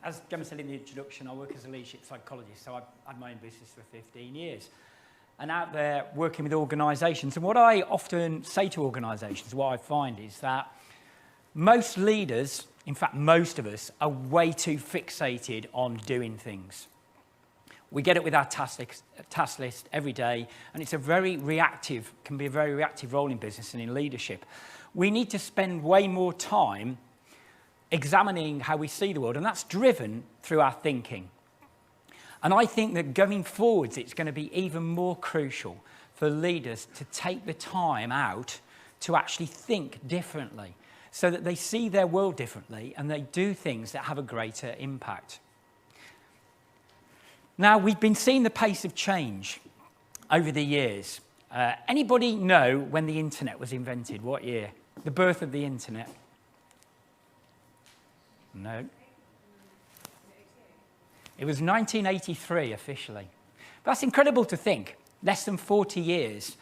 as Gemma said in the introduction, I work as a leadership psychologist, so I've had my own business for 15 years. And out there working with organisations, and what I often say to organisations, what I find is that most leaders, in fact most of us, are way too fixated on doing things. We get it with our task list every day, and it's a very reactive, can be a very reactive role in business and in leadership. We need to spend way more time examining how we see the world, and that's driven through our thinking. And I think that going forwards, it's going to be even more crucial for leaders to take the time out to actually think differently, so that they see their world differently and they do things that have a greater impact. Now, we've been seeing the pace of change over the years. Anybody know when the internet was invented? What year? The birth of the internet? No. It was 1983 officially. That's incredible to think. Less than 40 years,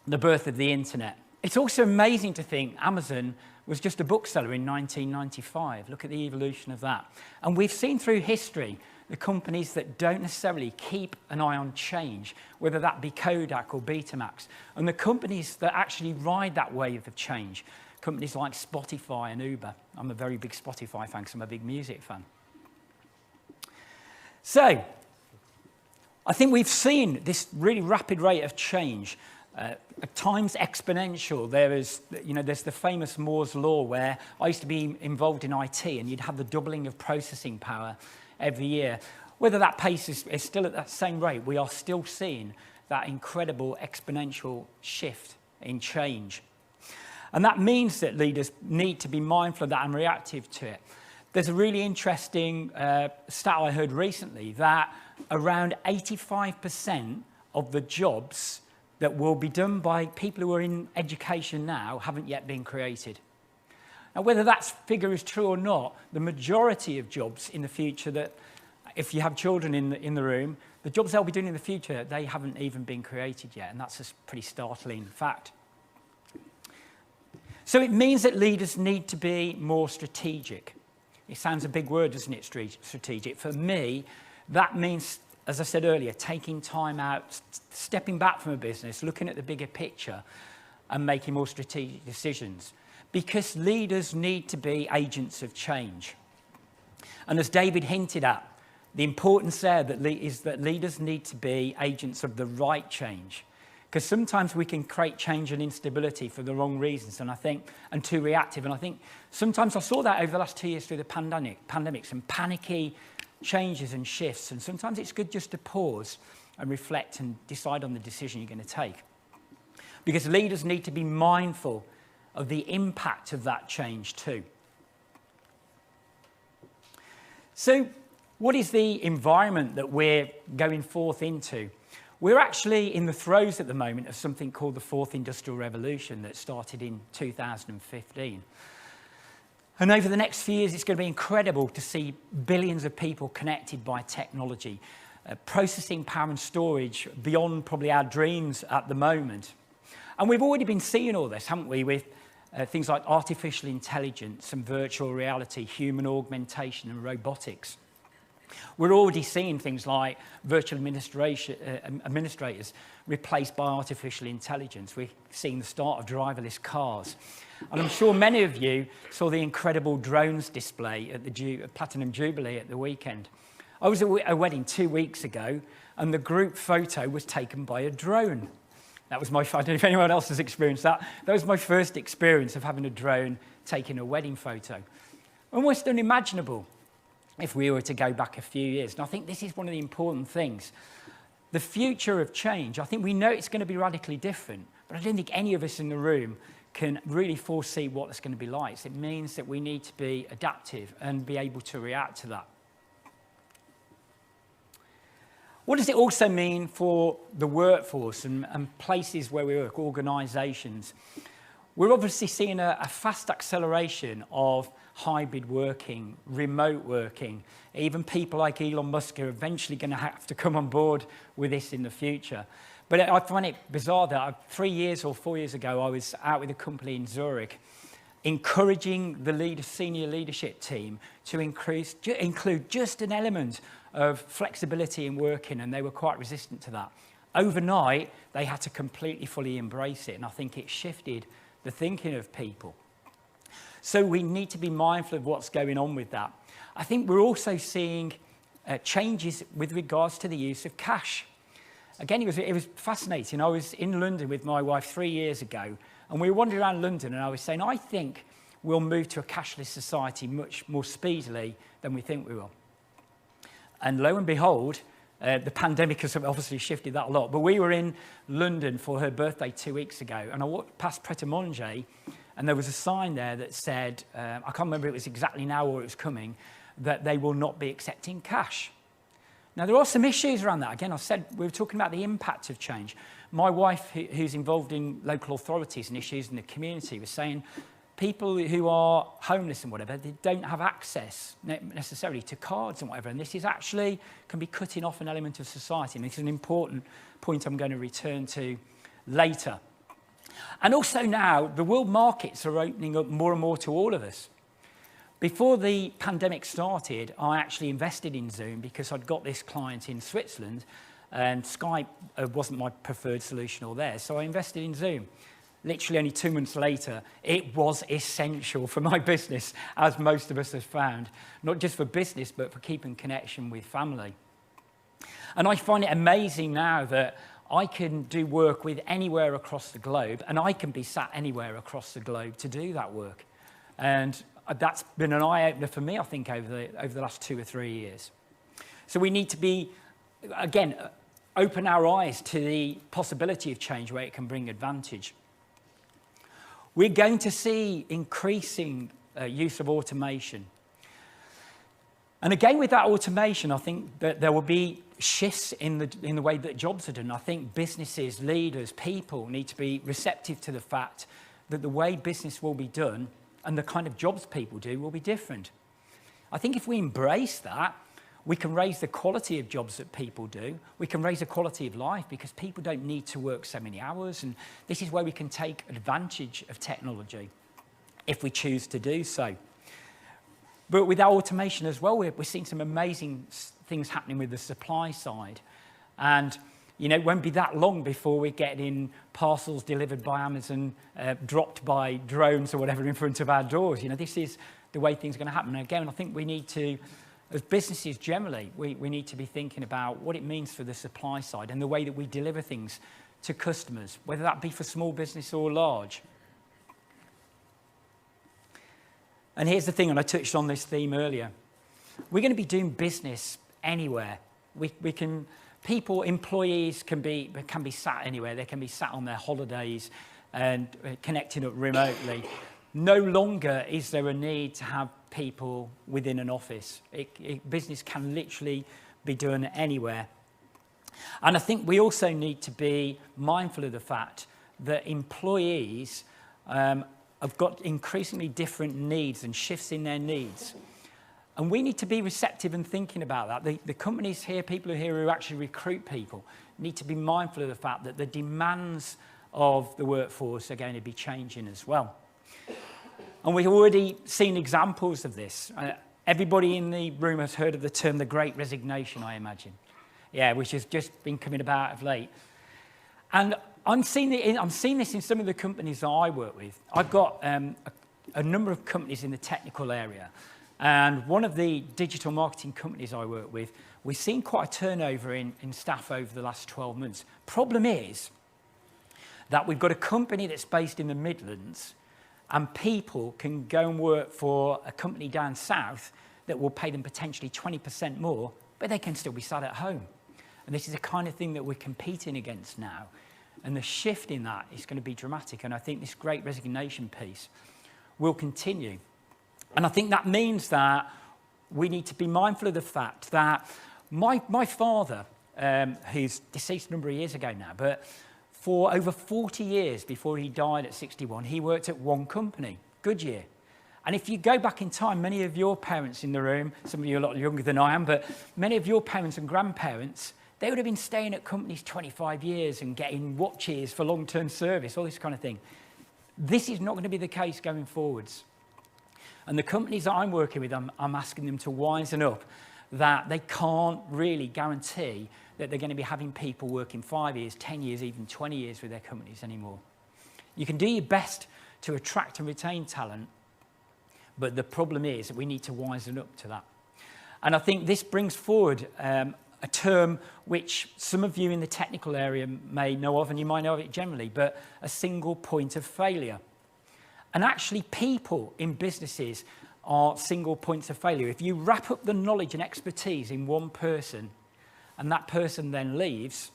the birth of the internet. It's also amazing to think Amazon was just a bookseller in 1995. Look at the evolution of that. And we've seen through history the companies that don't necessarily keep an eye on change, whether that be Kodak or Betamax, and the companies that actually ride that wave of change, companies like Spotify and Uber. I'm a very big Spotify fan because I'm a big music fan. So, I think we've seen this really rapid rate of change, at times exponential. There's the famous Moore's Law, where I used to be involved in IT, and you'd have the doubling of processing power every year. Whether that pace is still at that same rate, we are still seeing that incredible exponential shift in change. And that means that leaders need to be mindful of that and reactive to it. There's a really interesting stat I heard recently that around 85% of the jobs that will be done by people who are in education now haven't yet been created. Now, whether that figure is true or not, the majority of jobs in the future that, if you have children in the room, the jobs they'll be doing in the future, they haven't even been created yet, and that's a pretty startling fact. So it means that leaders need to be more strategic. It sounds a big word, doesn't it, strategic? For me, that means, as I said earlier, taking time out, stepping back from a business, looking at the bigger picture and making more strategic decisions. Because leaders need to be agents of change. And as David hinted at, the importance there is that leaders need to be agents of the right change. Because sometimes we can create change and instability for the wrong reasons, and too reactive. And I think sometimes I saw that over the last 2 years through the pandemic, some panicky changes and shifts. And sometimes it's good just to pause and reflect and decide on the decision you're going to take. Because leaders need to be mindful of the impact of that change too. So, what is the environment that we're going forth into? We're actually in the throes at the moment of something called the Fourth Industrial Revolution that started in 2015. And over the next few years, it's going to be incredible to see billions of people connected by technology, processing power and storage beyond probably our dreams at the moment. And we've already been seeing all this, haven't we, with things like artificial intelligence and virtual reality, human augmentation and robotics. We're already seeing things like virtual administrators replaced by artificial intelligence. We're seeing the start of driverless cars. And I'm sure many of you saw the incredible drones display at the Platinum Jubilee at the weekend. I was at a wedding 2 weeks ago, and the group photo was taken by a drone. That was I don't know if anyone else has experienced that. That was my first experience of having a drone taking a wedding photo. Almost unimaginable if we were to go back a few years. And I think this is one of the important things. The future of change, I think we know it's going to be radically different, but I don't think any of us in the room can really foresee what it's going to be like. So it means that we need to be adaptive and be able to react to that. What does it also mean for the workforce and places where we work, organisations? We're obviously seeing a fast acceleration of hybrid working, remote working. Even people like Elon Musk are eventually going to have to come on board with this in the future. But I find it bizarre that 3 years or 4 years ago, I was out with a company in Zurich, encouraging the senior leadership team to include just an element of flexibility in working, and they were quite resistant to that. Overnight, they had to completely, fully embrace it, and I think it shifted the thinking of people. So we need to be mindful of what's going on with that. I think we're also seeing changes with regards to the use of cash. Again, it was fascinating. I was in London with my wife 3 years ago, and we were wandering around London, and I was saying, I think we'll move to a cashless society much more speedily than we think we will. And lo and behold, the pandemic has obviously shifted that a lot. But we were in London for her birthday 2 weeks ago, and I walked past Pret a Manger, and there was a sign there that said, I can't remember if it was exactly now or it was coming, that they will not be accepting cash. Now, there are some issues around that. Again, we were talking about the impact of change. My wife, who's involved in local authorities and issues in the community, was saying people who are homeless and whatever, they don't have access necessarily to cards and whatever. And this is actually can be cutting off an element of society. And this is an important point I'm going to return to later. And also now, the world markets are opening up more and more to all of us. Before the pandemic started, I actually invested in Zoom because I'd got this client in Switzerland, and Skype wasn't my preferred solution or theirs, so I invested in Zoom. Literally only 2 months later, it was essential for my business, as most of us have found, not just for business, but for keeping connection with family. And I find it amazing now that I can do work with anywhere across the globe, and I can be sat anywhere across the globe to do that work. And that's been an eye-opener for me, I think, over the last 2 or 3 years. So we need to be, again, open our eyes to the possibility of change where it can bring advantage. We're going to see increasing use of automation. And again, with that automation, I think that there will be shifts in the way that jobs are done. I think businesses, leaders, people need to be receptive to the fact that the way business will be done and the kind of jobs people do will be different. I think if we embrace that, we can raise the quality of jobs that people do. We can raise the quality of life because people don't need to work so many hours. And this is where we can take advantage of technology if we choose to do so. But with our automation as well, we're seeing some amazing things happening with the supply side. And it won't be that long before we're getting parcels delivered by Amazon, dropped by drones or whatever in front of our doors. This is the way things are going to happen. And again, I think we need to, as businesses generally, we need to be thinking about what it means for the supply side and the way that we deliver things to customers, whether that be for small business or large. And here's the thing, and I touched on this theme earlier. We're going to be doing business anywhere. People, employees can be sat anywhere. They can be sat on their holidays and connecting up remotely. No longer is there a need to have people within an office. Business can literally be done anywhere. And I think we also need to be mindful of the fact that employees have got increasingly different needs and shifts in their needs. And we need to be receptive and thinking about that. The companies here, people here who actually recruit people, need to be mindful of the fact that the demands of the workforce are going to be changing as well. And we've already seen examples of this. Everybody in the room has heard of the term the Great Resignation, I imagine. Yeah, which has just been coming about of late. And I'm seeing this in some of the companies that I work with. I've got a number of companies in the technical area. And one of the digital marketing companies I work with, we've seen quite a turnover in staff over the last 12 months. Problem is that we've got a company that's based in the Midlands, and people can go and work for a company down south that will pay them potentially 20% more, but they can still be sat at home. And this is the kind of thing that we're competing against now. And the shift in that is going to be dramatic. And I think this Great Resignation piece will continue. And I think that means that we need to be mindful of the fact that my father, who's deceased a number of years ago now, but for over 40 years before he died at 61, he worked at one company, Goodyear. And if you go back in time, many of your parents in the room, some of you are a lot younger than I am, but many of your parents and grandparents, they would have been staying at companies 25 years and getting watches for long-term service, all this kind of thing. This is not going to be the case going forwards. And the companies that I'm working with, I'm asking them to wisen up that they can't really guarantee that they're going to be having people working 5 years, 10 years, even 20 years with their companies anymore. You can do your best to attract and retain talent, but the problem is that we need to wisen up to that. And I think this brings forward a term which some of you in the technical area may know of, and you might know of it generally, but a single point of failure. And actually, people in businesses are single points of failure. If you wrap up the knowledge and expertise in one person, and that person then leaves,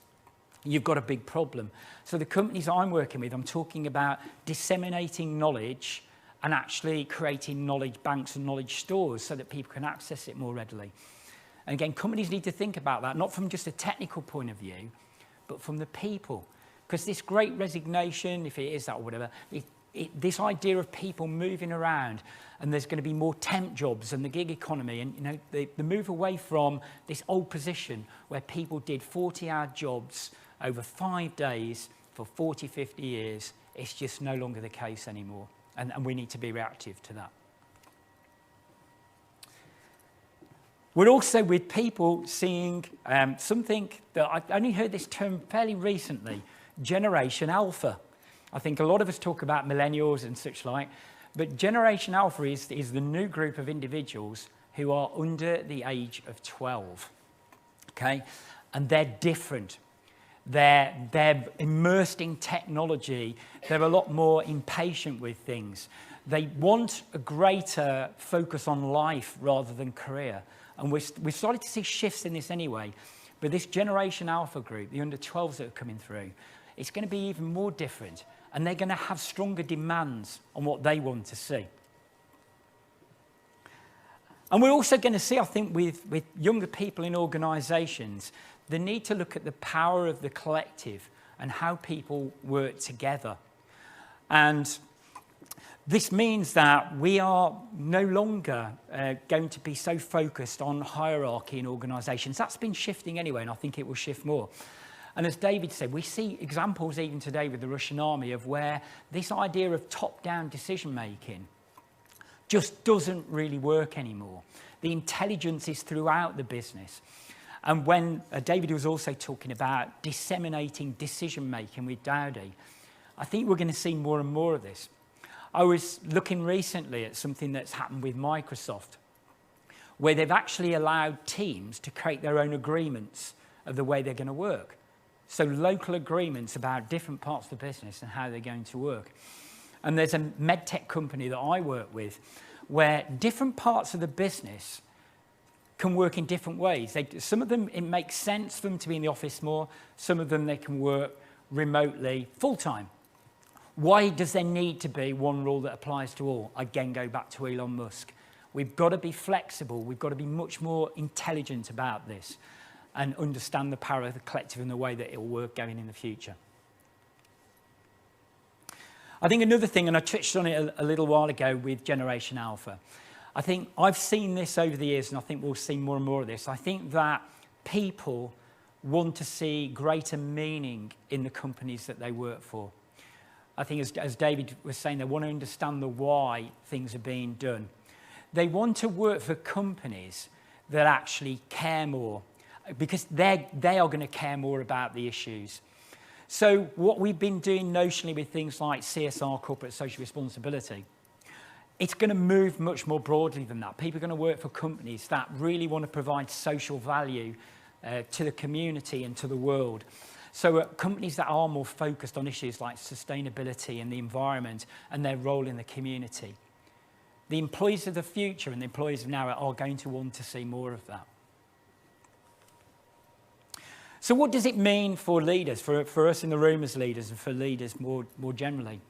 you've got a big problem. So the companies I'm working with, I'm talking about disseminating knowledge and actually creating knowledge banks and knowledge stores so that people can access it more readily. And again, companies need to think about that, not from just a technical point of view, but from the people. Because this great resignation, if it is that or whatever, this idea of people moving around, and there's going to be more temp jobs and the gig economy, and the move away from this old position where people did 40-hour jobs over 5 days for 40, 50 years, it's just no longer the case anymore. And we need to be reactive to that. We're also with people seeing something that I only heard this term fairly recently, Generation Alpha. I think a lot of us talk about millennials and such like, but Generation Alpha is the new group of individuals who are under the age of 12, okay? And they're different. They're immersed in technology. They're a lot more impatient with things. They want a greater focus on life rather than career. And we've started to see shifts in this anyway. But this Generation Alpha group, the under 12s that are coming through, it's going to be even more different. And they're going to have stronger demands on what they want to see. And we're also going to see, I think, with younger people in organisations, the need to look at the power of the collective and how people work together. And this means that we are no longer going to be so focused on hierarchy in organisations. That's been shifting anyway, and I think it will shift more. And as David said, we see examples even today with the Russian army of where this idea of top-down decision-making just doesn't really work anymore. The intelligence is throughout the business. And when David was also talking about disseminating decision-making with Dowdy, I think we're going to see more and more of this. I was looking recently at something that's happened with Microsoft, where they've actually allowed teams to create their own agreements of the way they're going to work. So local agreements about different parts of the business and how they're going to work. And there's a medtech company that I work with where different parts of the business can work in different ways. Some of them, it makes sense for them to be in the office more. Some of them, they can work remotely, full-time. Why does there need to be one rule that applies to all? Again, go back to Elon Musk. We've got to be flexible. We've got to be much more intelligent about this and understand the power of the collective and the way that it will work going in the future. I think another thing, and I touched on it a little while ago with Generation Alpha, I think I've seen this over the years, and I think we'll see more and more of this. I think that people want to see greater meaning in the companies that they work for. I think as David was saying, they want to understand the why things are being done. They want to work for companies that actually care more, because they are going to care more about the issues. So what we've been doing notionally with things like CSR, corporate social responsibility, it's going to move much more broadly than that. People are going to work for companies that really want to provide social value to the community and to the world. So companies that are more focused on issues like sustainability and the environment and their role in the community. The employees of the future and the employees of now are going to want to see more of that. So what does it mean for leaders, for us in the room as leaders and for leaders more generally?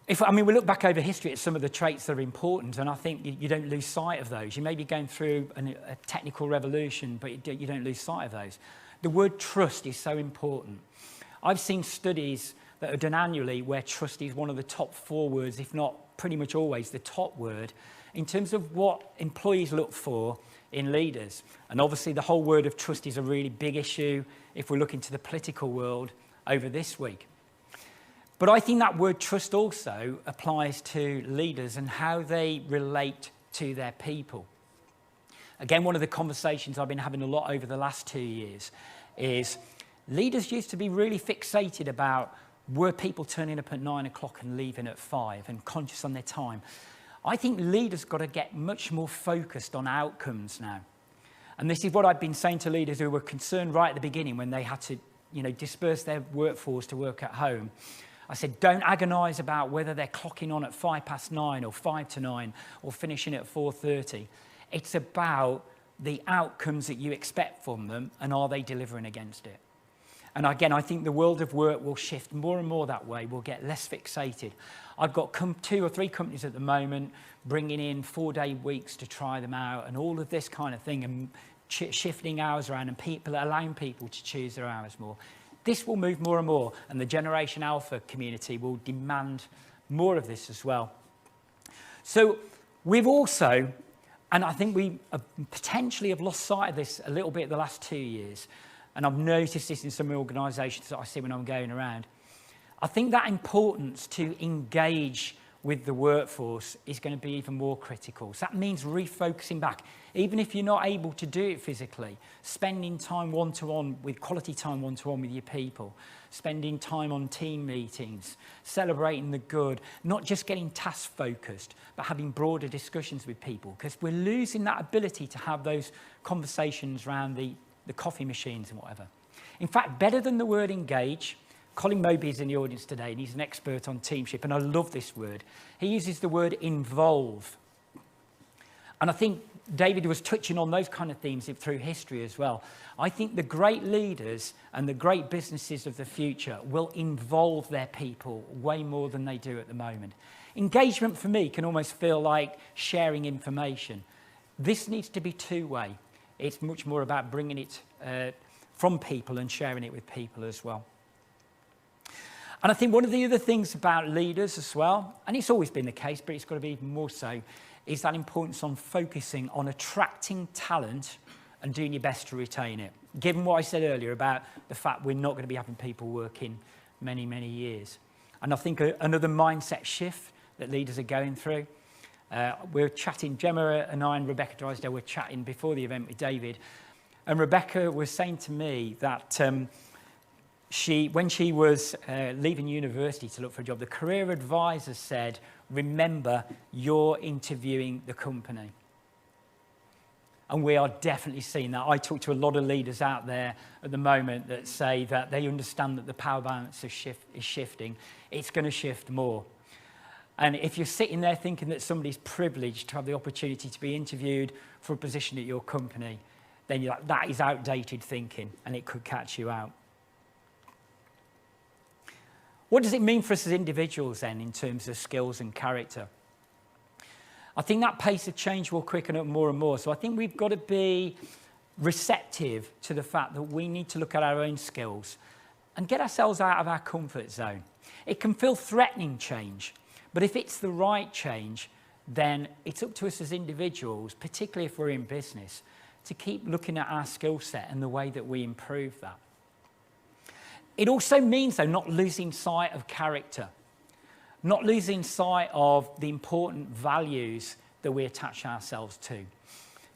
We look back over history at some of the traits that are important, and I think you don't lose sight of those. You may be going through a technical revolution, but you don't lose sight of those. The word trust is so important. I've seen studies that are done annually where trust is one of the top 4 words, if not pretty much always the top word, in terms of what employees look for in leaders. And obviously the whole word of trust is a really big issue if we're looking to the political world over this week. But I think that word trust also applies to leaders and how they relate to their people. Again, one of the conversations I've been having a lot over the last 2 years is leaders used to be really fixated about were people turning up at 9 o'clock and leaving at 5 and conscious on their time. I think leaders got to get much more focused on outcomes now. And this is what I've been saying to leaders who were concerned right at the beginning when they had to, disperse their workforce to work at home. I said, don't agonise about whether they're clocking on at 9:05 or 5 to 9 or finishing at 4:30. It's about the outcomes that you expect from them and are they delivering against it. And again, I think the world of work will shift more and more that way. We'll get less fixated. I've got 2 or 3 companies at the moment bringing in 4-day weeks to try them out and all of this kind of thing and shifting hours around and allowing people to choose their hours more. This will move more and more, and the Generation Alpha community will demand more of this as well. So we've also, and I think we potentially have lost sight of this a little bit the last 2 years, and I've noticed this in some organisations that I see when I'm going around. I think that importance to engage with the workforce is going to be even more critical. So that means refocusing back. Even if you're not able to do it physically, spending time one-to-one with quality time one-to-one with your people, spending time on team meetings, celebrating the good, not just getting task focused, but having broader discussions with people, because we're losing that ability to have those conversations around the coffee machines and whatever. In fact, better than the word engage, Colin Moby is in the audience today, and he's an expert on teamship, and I love this word. He uses the word involve. And I think David was touching on those kind of themes through history as well. I think the great leaders and the great businesses of the future will involve their people way more than they do at the moment. Engagement for me can almost feel like sharing information. This needs to be two-way. It's much more about bringing it from people and sharing it with people as well. And I think one of the other things about leaders as well, and it's always been the case, but it's got to be even more so, is that importance on focusing on attracting talent and doing your best to retain it. Given what I said earlier about the fact we're not going to be having people working many, many years. And I think another mindset shift that leaders are going through. We're chatting, Gemma and I and Rebecca Drysdale were chatting before the event with David. And Rebecca was saying to me that when she was leaving university to look for a job, the career advisor said, remember, you're interviewing the company. And we are definitely seeing that. I talk to a lot of leaders out there at the moment that say that they understand that the power balance is shifting. It's going to shift more. And if you're sitting there thinking that somebody's privileged to have the opportunity to be interviewed for a position at your company, then you're like, that is outdated thinking, and it could catch you out. What does it mean for us as individuals then in terms of skills and character? I think that pace of change will quicken up more and more. So I think we've got to be receptive to the fact that we need to look at our own skills and get ourselves out of our comfort zone. It can feel threatening, change, but if it's the right change, then it's up to us as individuals, particularly if we're in business, to keep looking at our skill set and the way that we improve that. It also means, though, not losing sight of character, not losing sight of the important values that we attach ourselves to.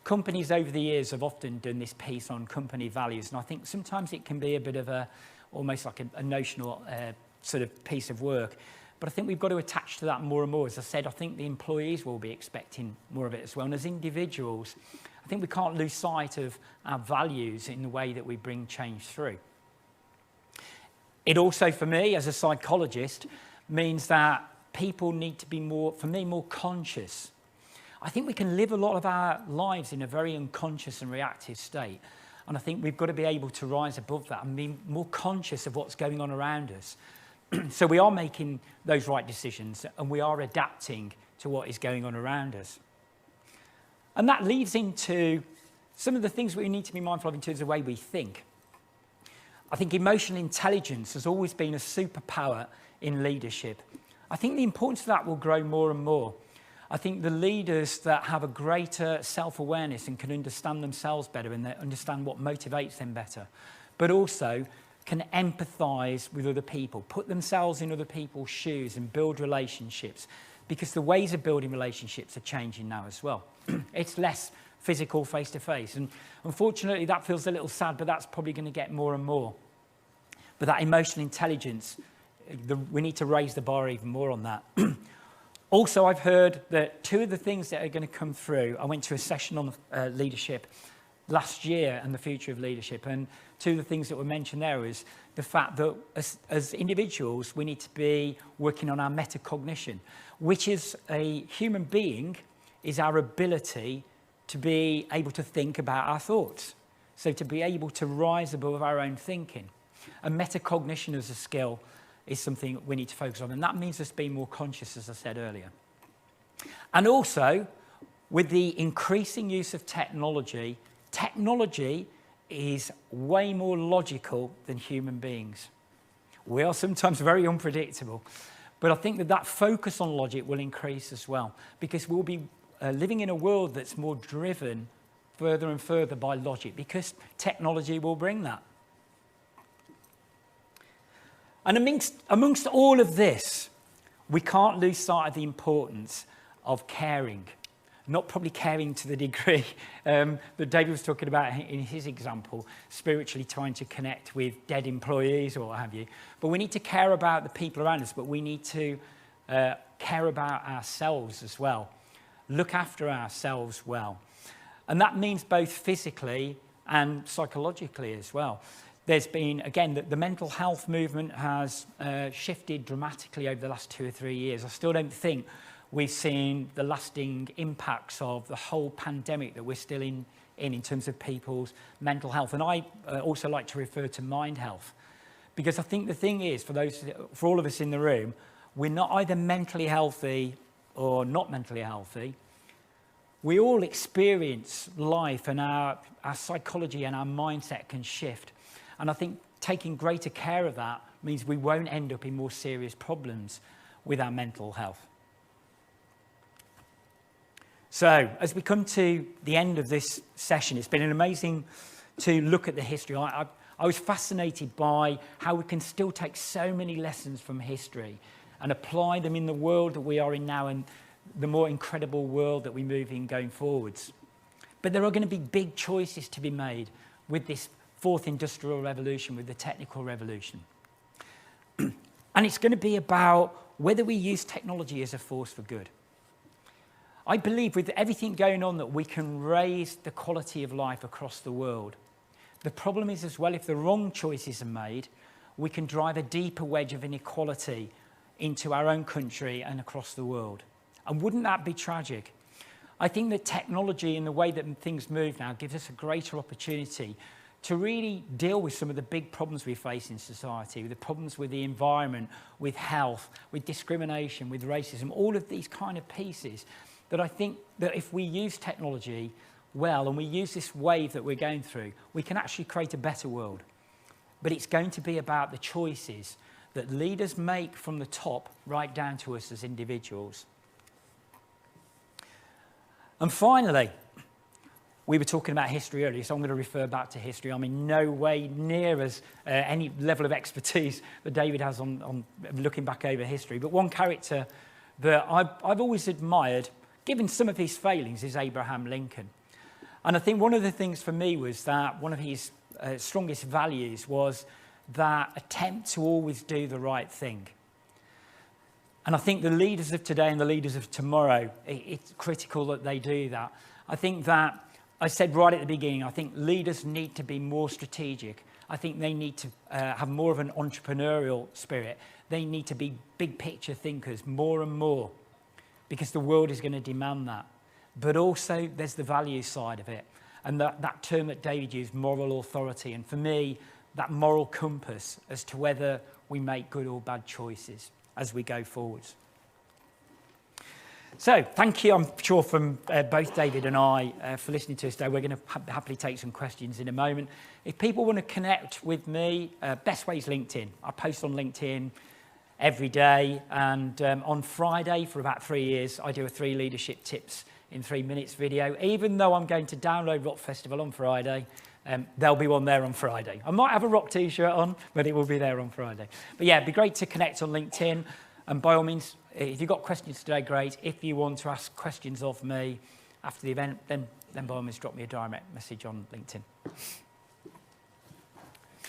Companies over the years have often done this piece on company values, and I think sometimes it can be a bit of almost like a notional sort of piece of work. But I think we've got to attach to that more and more. As I said, I think the employees will be expecting more of it as well. And as individuals, I think we can't lose sight of our values in the way that we bring change through. It also, for me, as a psychologist, means that people need to be more conscious. I think we can live a lot of our lives in a very unconscious and reactive state. And I think we've got to be able to rise above that and be more conscious of what's going on around us. So we are making those right decisions and we are adapting to what is going on around us. And that leads into some of the things we need to be mindful of in terms of the way we think. I think emotional intelligence has always been a superpower in leadership. I think the importance of that will grow more and more. I think the leaders that have a greater self-awareness and can understand themselves better and they understand what motivates them better, but also can empathise with other people, put themselves in other people's shoes and build relationships, because the ways of building relationships are changing now as well. It's less physical face-to-face, and unfortunately that feels a little sad, but that's probably going to get more and more. But that emotional intelligence, we need to raise the bar even more on that. Also, I've heard that two of the things that are going to come through, I went to a session on leadership last year and the future of leadership, and two of the things that were mentioned there is the fact that as individuals, we need to be working on our metacognition, which is a human being, is our ability to be able to think about our thoughts. So to be able to rise above our own thinking. And metacognition as a skill is something we need to focus on. And that means us being more conscious, as I said earlier. And also, with the increasing use of technology, technology is way more logical than human beings. We are sometimes very unpredictable. But I think that that focus on logic will increase as well, because we'll be living in a world that's more driven further and further by logic, because technology will bring that. And amongst all of this, we can't lose sight of the importance of caring. Not probably caring to the degree that David was talking about in his example, spiritually trying to connect with dead employees or what have you. But we need to care about the people around us, but we need to care about ourselves as well. Look after ourselves well. And that means both physically and psychologically as well. There's been, again, the mental health movement has shifted dramatically over the last 2 or 3 years. I still don't think we've seen the lasting impacts of the whole pandemic that we're still in terms of people's mental health. And I also like to refer to mind health, because I think the thing is, for all of us in the room, we're not either mentally healthy or not mentally healthy. We all experience life, and our psychology and our mindset can shift. And I think taking greater care of that means we won't end up in more serious problems with our mental health. So, as we come to the end of this session, it's been amazing to look at the history. I was fascinated by how we can still take so many lessons from history and apply them in the world that we are in now and the more incredible world that we move in going forwards. But there are going to be big choices to be made with this fourth industrial revolution, with the technical revolution. And it's going to be about whether we use technology as a force for good. I believe with everything going on that we can raise the quality of life across the world. The problem is as well, if the wrong choices are made, we can drive a deeper wedge of inequality into our own country and across the world. And wouldn't that be tragic? I think that technology and the way that things move now gives us a greater opportunity to really deal with some of the big problems we face in society, with the problems with the environment, with health, with discrimination, with racism, all of these kind of pieces that I think that if we use technology well and we use this wave that we're going through, we can actually create a better world. But it's going to be about the choices that leaders make from the top right down to us as individuals. And finally, we were talking about history earlier, so I'm going to refer back to history. I'm in no way near as any level of expertise that David has on looking back over history. But one character that I've always admired, given some of his failings, is Abraham Lincoln. And I think one of the things for me was that one of his strongest values was that attempt to always do the right thing. And I think the leaders of today and the leaders of tomorrow, it's critical that they do that. I think that, I said right at the beginning, I think leaders need to be more strategic. I think they need to have more of an entrepreneurial spirit. They need to be big picture thinkers more and more, because the world is going to demand that. But also there's the value side of it. And that term that David used, moral authority. And for me, that moral compass as to whether we make good or bad choices as we go forwards. So, thank you, I'm sure, from both David and I for listening to us today. We're going to happily take some questions in a moment. If people want to connect with me, best way is LinkedIn. I post on LinkedIn every day, and on Friday, for about 3 years, I do a 3 leadership tips in 3 minutes video. Even though I'm going to download Rock Festival on Friday, there'll be one there on Friday. I might have a rock T-shirt on, but it will be there on Friday. But yeah, it'd be great to connect on LinkedIn. And by all means, if you've got questions today, great. If you want to ask questions of me after the event, then by all means drop me a direct message on LinkedIn.